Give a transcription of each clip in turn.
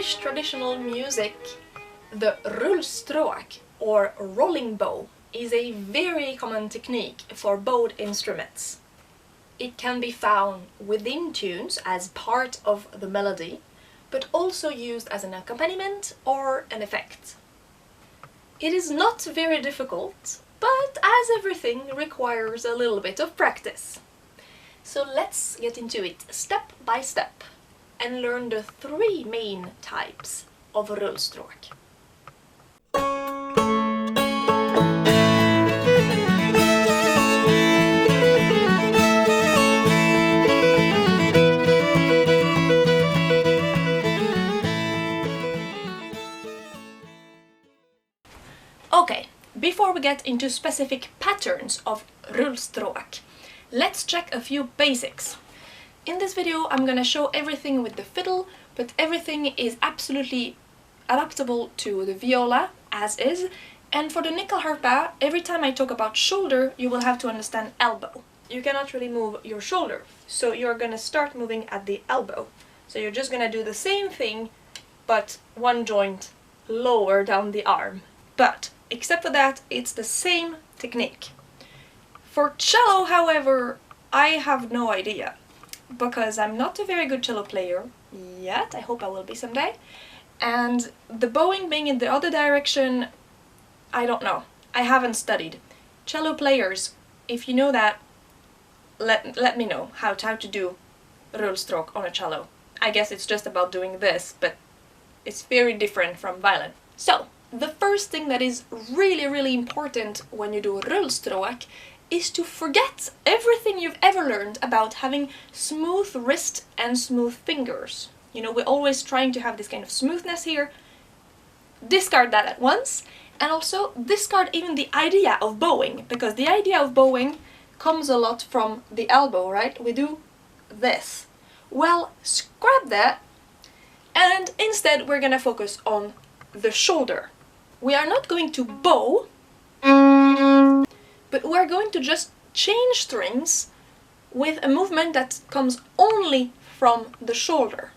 Swedish traditional music, the Rullstråk, or rolling bow, is a very common technique for bowed instruments. It can be found within tunes as part of the melody, but also used as an accompaniment or an effect. It is not very difficult, but as everything requires a little bit of practice. So let's get into it step by step and learn the three main types of Rullstråk. Okay, before we get into specific patterns of Rullstråk, let's check a few basics. In this video I'm gonna show everything with the fiddle, but everything is absolutely adaptable to the viola as is, and for the Nyckelharpa, every time I talk about shoulder you will have to understand elbow. You cannot really move your shoulder, so you're gonna start moving at the elbow. So you're just gonna do the same thing, but one joint lower down the arm. But except for that, it's the same technique. For cello, however, I have no idea, because I'm not a very good cello player yet. I hope I will be someday. And the bowing being in the other direction, I don't know. I haven't studied. Cello players, if you know that, let me know how to do Rullstråk on a cello. I guess it's just about doing this, but it's very different from violin. So, the first thing that is really important when you do Rullstråk is to forget everything you've ever learned about having smooth wrist and smooth fingers. You know, we're always trying to have this kind of smoothness here. Discard that at once, and also discard even the idea of bowing, because the idea of bowing comes a lot from the elbow, right? We do this. Well, scrap that, and instead we're gonna focus on the shoulder. We are not going to bow, but we're going to just change strings with a movement that comes only from the shoulder.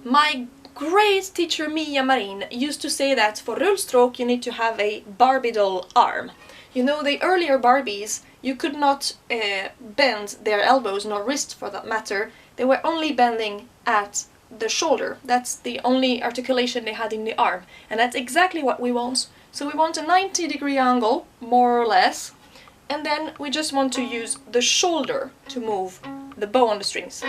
My great teacher Mia Marin used to say that for Rullstråk you need to have a Barbiedoll arm. You know, the earlier Barbies, you could not bend their elbows nor wrist for that matter. They were only bending at the shoulder. That's the only articulation they had in the arm, and that's exactly what we want. So we want a 90-degree angle, more or less, and then we just want to use the shoulder to move the bow on the strings.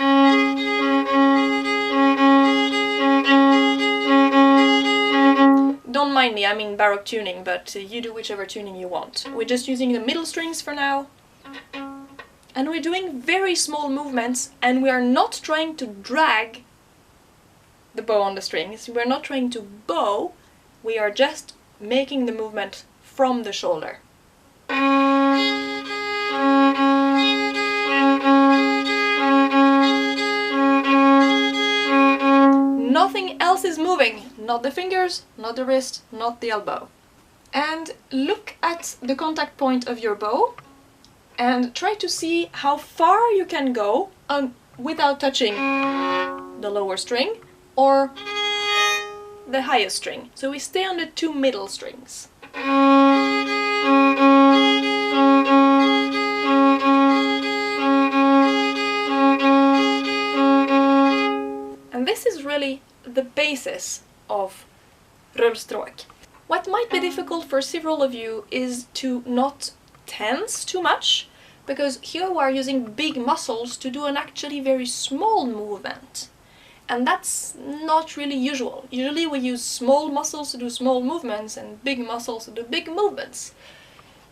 Don't mind me, I'm in Baroque tuning, but you do whichever tuning you want. We're just using the middle strings for now, and we're doing very small movements, and we are not trying to drag the bow on the strings. We're not trying to bow, we are just making the movement from the shoulder. Nothing else is moving, not the fingers, not the wrist, not the elbow. And look at the contact point of your bow and try to see how far you can go without touching the lower string or the highest string. So we stay on the two middle strings. And this is really the basis of Rullstråk. What might be difficult for several of you is to not tense too much, because here we are using big muscles to do an actually very small movement. And that's not really usual. Usually we use small muscles to do small movements and big muscles to do big movements.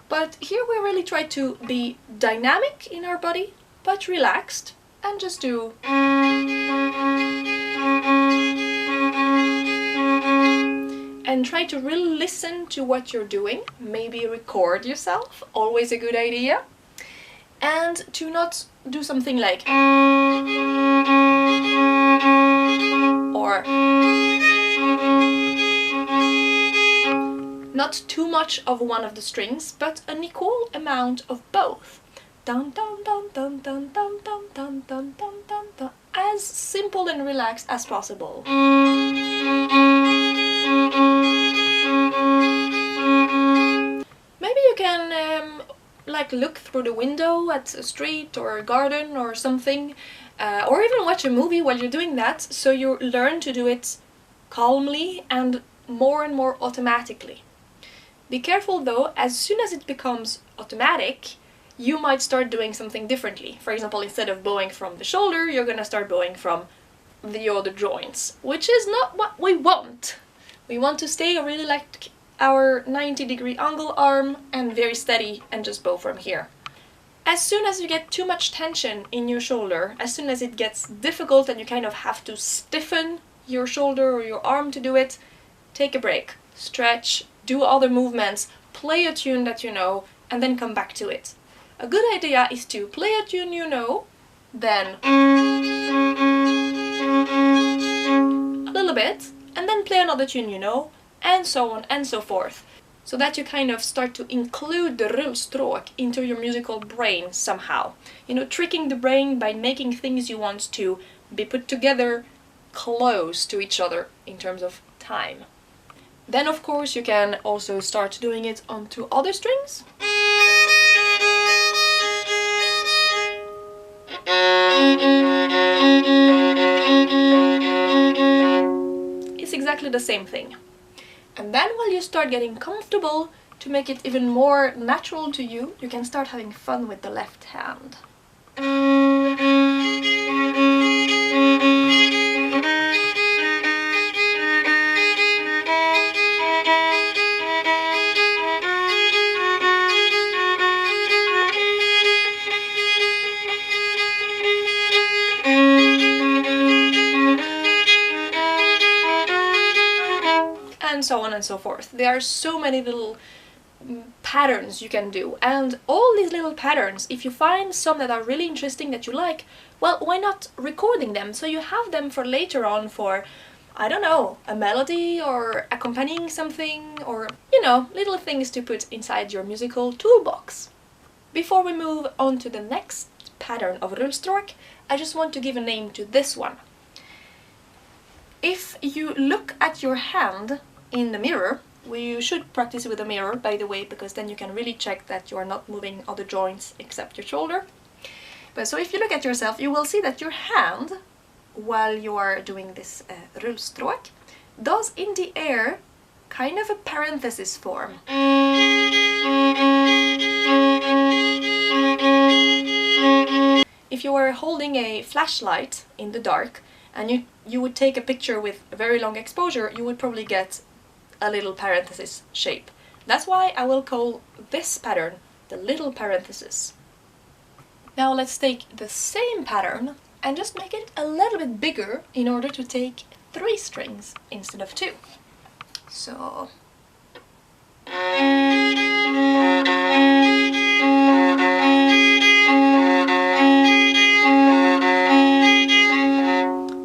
But here we really try to be dynamic in our body, but relaxed, and just do. And try to really listen to what you're doing. Maybe record yourself, always a good idea. And to not do something like or not too much of one of the strings, but an equal amount of both. Dun dun dun dun dun dun dun dun dun dun dun dun. As simple and relaxed as possible. Maybe you can like look through the window at a street or a garden or something, or even watch a movie while you're doing that, so you learn to do it calmly and more automatically. Be careful though, as soon as it becomes automatic, you might start doing something differently. For example, instead of bowing from the shoulder, you're gonna start bowing from the other joints, which is not what we want. We want to stay really like our 90-degree angle arm and very steady and just bow from here. As soon as you get too much tension in your shoulder, as soon as it gets difficult and you kind of have to stiffen your shoulder or your arm to do it, take a break, stretch, do other movements, play a tune that you know, and then come back to it. A good idea is to play a tune you know, then a little bit, and then play another tune you know, and so on and so forth, so that you kind of start to include the rullstråk into your musical brain somehow. You know, tricking the brain by making things you want to be put together close to each other in terms of time. Then of course you can also start doing it onto other strings. It's exactly the same thing. And then while you start getting comfortable, to make it even more natural to you, you can start having fun with the left hand. And so on and so forth. There are so many little patterns you can do, and all these little patterns, if you find some that are really interesting that you like, well, why not recording them so you have them for later on for, I don't know, a melody or accompanying something, or, you know, little things to put inside your musical toolbox. Before we move on to the next pattern of Rullstråk, I just want to give a name to this one. If you look at your hand in the mirror, you should practice with a mirror, by the way, because then you can really check that you are not moving other joints except your shoulder. But so if you look at yourself, you will see that your hand, while you are doing this Rullstråk, does in the air kind of a parenthesis form. If you were holding a flashlight in the dark and you would take a picture with a very long exposure, you would probably get a little parenthesis shape. That's why I will call this pattern the little parenthesis. Now let's take the same pattern and just make it a little bit bigger in order to take 3 strings instead of 2. So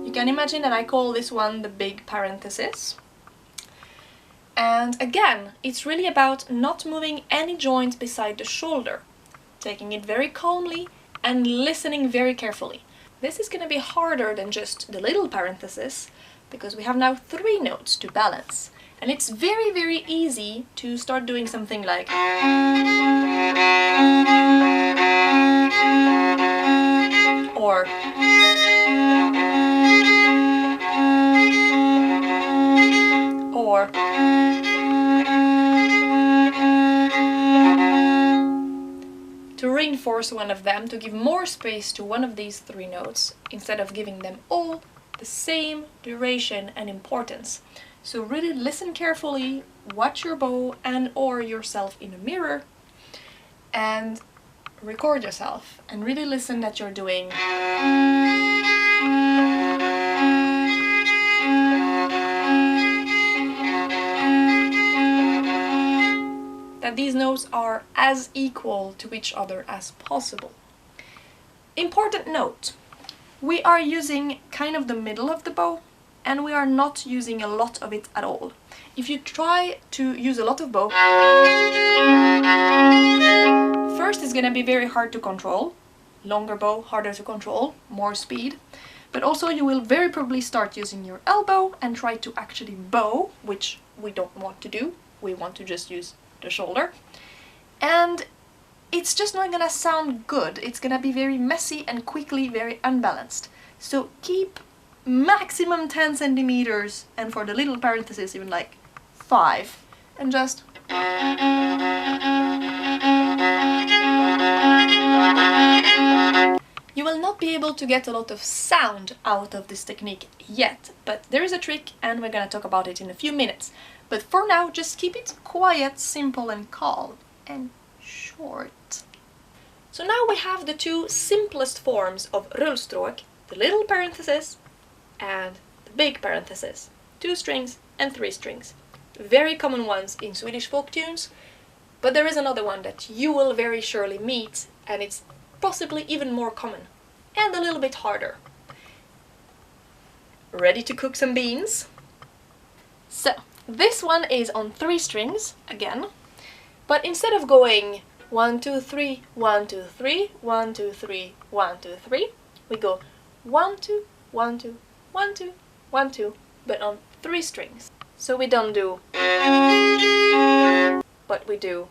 you can imagine that I call this one the big parenthesis. And again, it's really about not moving any joint beside the shoulder, taking it very calmly and listening very carefully. This is going to be harder than just the little parenthesis, because we have now 3 notes to balance. And it's very easy to start doing something like or to reinforce one of them, to give more space to one of these 3 notes, instead of giving them all the same duration and importance. So really listen carefully, watch your bow and or yourself in a mirror, and record yourself, and really listen that you're doing that these notes are as equal to each other as possible. Important note, we are using kind of the middle of the bow, and we are not using a lot of it at all. If you try to use a lot of bow, first it's gonna be very hard to control. Longer bow, harder to control, more speed. But also you will very probably start using your elbow and try to actually bow, which we don't want to do. We want to just use the shoulder. And it's just not gonna sound good. It's gonna be very messy and quickly very unbalanced. So keep maximum 10 centimeters, and for the little parentheses even like 5, and just you will not be able to get a lot of sound out of this technique yet, but there is a trick and we're gonna talk about it in a few minutes. But for now, just keep it quiet, simple and calm and short. So now we have the two simplest forms of rullstråk, the little parenthesis and the big parenthesis. 2 strings and 3 strings. Very common ones in Swedish folk tunes, but there is another one that you will very surely meet, and it's possibly even more common and a little bit harder. Ready to cook some beans? So, this one is on 3 strings again, but instead of going 1, 2, 3, 1, 2, 3, 1, 2, 3, 1, 2, 3, we go 1, 2, 1, 2, 1, 2, 1, 2, but on 3 strings. So we don't do, but we do.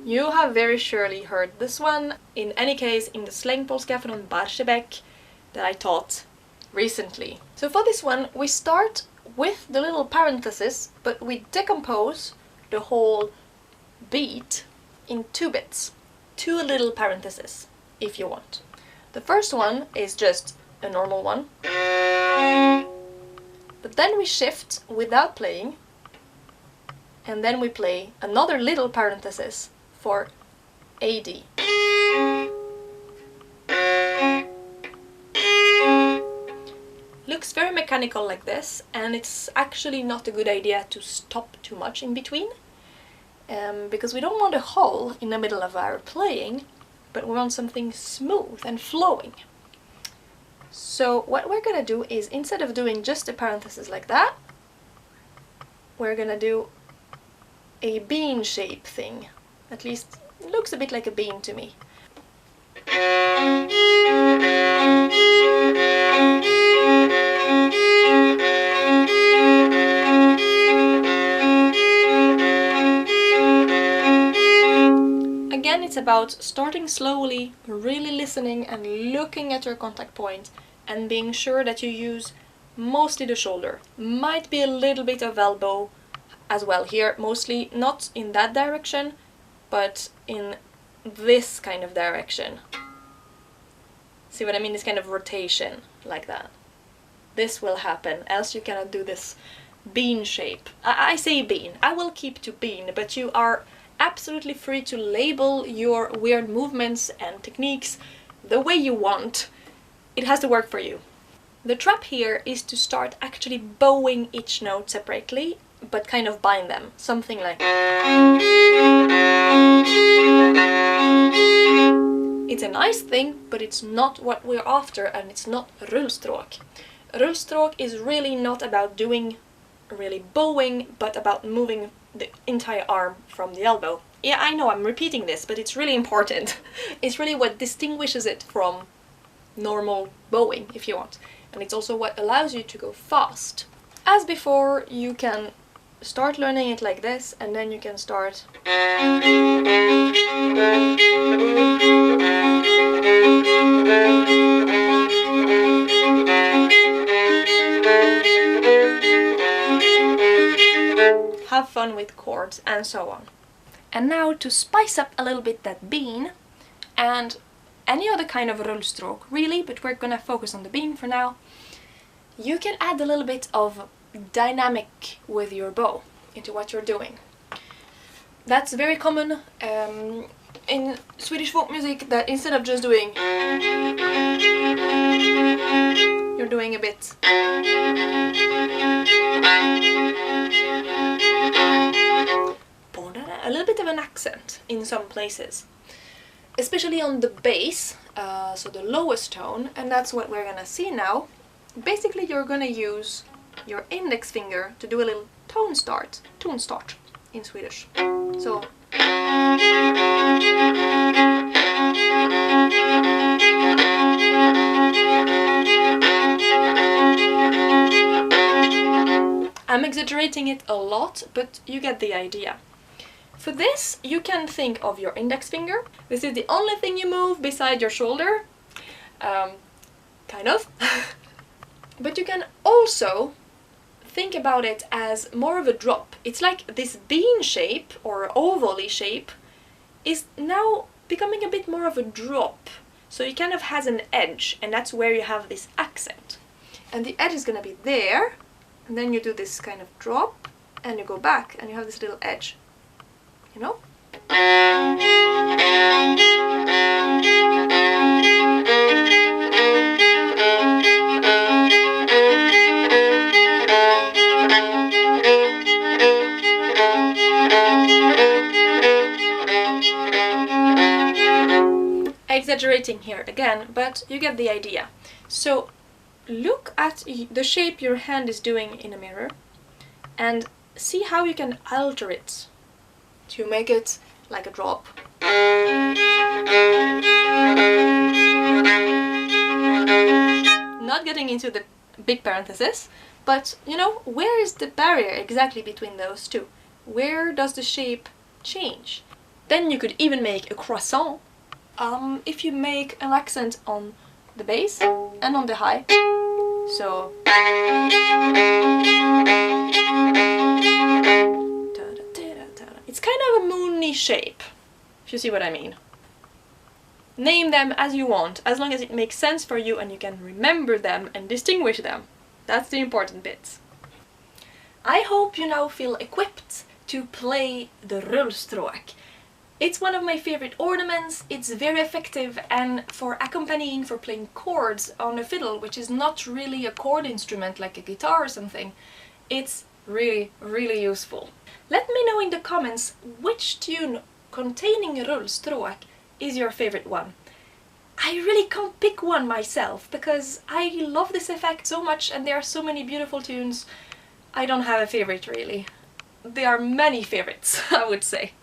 You have very surely heard this one, in any case in the slängpolska från Barsebäck that I taught recently. So for this one we start with the little parenthesis, but we decompose the whole beat in 2 bits. 2 little parentheses, if you want. The first one is just a normal one, but then we shift without playing, and then we play another little parenthesis for AD. Looks very mechanical like this, and it's actually not a good idea to stop too much in between, because we don't want a hole in the middle of our playing, but we want something smooth and flowing. So what we're gonna do is, instead of doing just a parenthesis like that, we're gonna do a bean shape thing. At least it looks a bit like a bean to me. Again, it's about starting slowly, really listening and looking at your contact point and being sure that you use mostly the shoulder. Might be a little bit of elbow as well here, mostly not in that direction, but in this kind of direction. See what I mean? This kind of rotation, like that. This will happen, else you cannot do this bean shape. I say bean, I will keep to bean, but you are absolutely free to label your weird movements and techniques the way you want. It has to work for you. The trap here is to start actually bowing each note separately, but kind of bind them. Something like... It's a nice thing, but it's not what we're after, and it's not rullstråk. Rullstråk is really not about doing really bowing, but about moving the entire arm from the elbow. Yeah, I know I'm repeating this, but it's really important. It's really what distinguishes it from normal bowing, if you want. And it's also what allows you to go fast. As before, you can start learning it like this, and then you can start... have fun with chords and so on. And now to spice up a little bit that bean and any other kind of rullstråk really, but we're gonna focus on the bean for now, you can add a little bit of dynamic with your bow into what you're doing. That's very common in Swedish folk music, that instead of just doing, you're doing a bit. A little bit of an accent in some places, especially on the bass, so the lowest tone, and that's what we're gonna see now. Basically you're gonna use your index finger to do a little tone start in Swedish. So I'm exaggerating it a lot, but you get the idea. For this, you can think of your index finger. This is the only thing you move beside your shoulder. Kind of. But you can also think about it as more of a drop. It's like this bean shape, or oval-y shape, is now becoming a bit more of a drop. So it kind of has an edge, and that's where you have this accent. And the edge is gonna be there, and then you do this kind of drop, and you go back, and you have this little edge. You know? Exaggerating here again, but you get the idea. So look at the shape your hand is doing in a mirror and see how you can alter it to make it like a drop. Not getting into the big parenthesis, but you know, where is the barrier exactly between those two? Where does the shape change? Then you could even make a croissant if you make an accent on the bass and on the high. So it's kind of a moony shape, if you see what I mean. Name them as you want, as long as it makes sense for you and you can remember them and distinguish them. That's the important bit. I hope you now feel equipped to play the Rullstråk. It's one of my favorite ornaments, it's very effective, and for accompanying, for playing chords on a fiddle, which is not really a chord instrument like a guitar or something, it's really, really useful. Let me know in the comments which tune containing Rullstråk is your favorite one. I really can't pick one myself, because I love this effect so much and there are so many beautiful tunes. I don't have a favorite really. There are many favorites, I would say.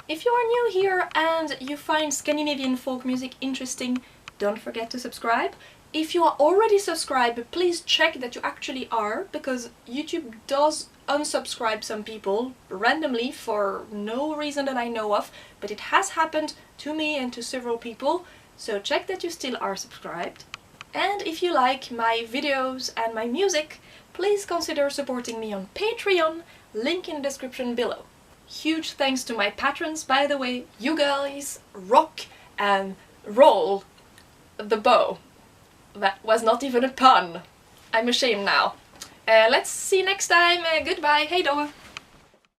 If you are new here and you find Scandinavian folk music interesting, don't forget to subscribe. If you are already subscribed, please check that you actually are, because YouTube does unsubscribe some people randomly for no reason that I know of, but it has happened to me and to several people, so check that you still are subscribed. And if you like my videos and my music, please consider supporting me on Patreon, link in the description below. Huge thanks to my patrons, by the way. You guys rock and roll the bow. That was not even a pun. I'm ashamed now. Let's see you next time. Goodbye. Hej då!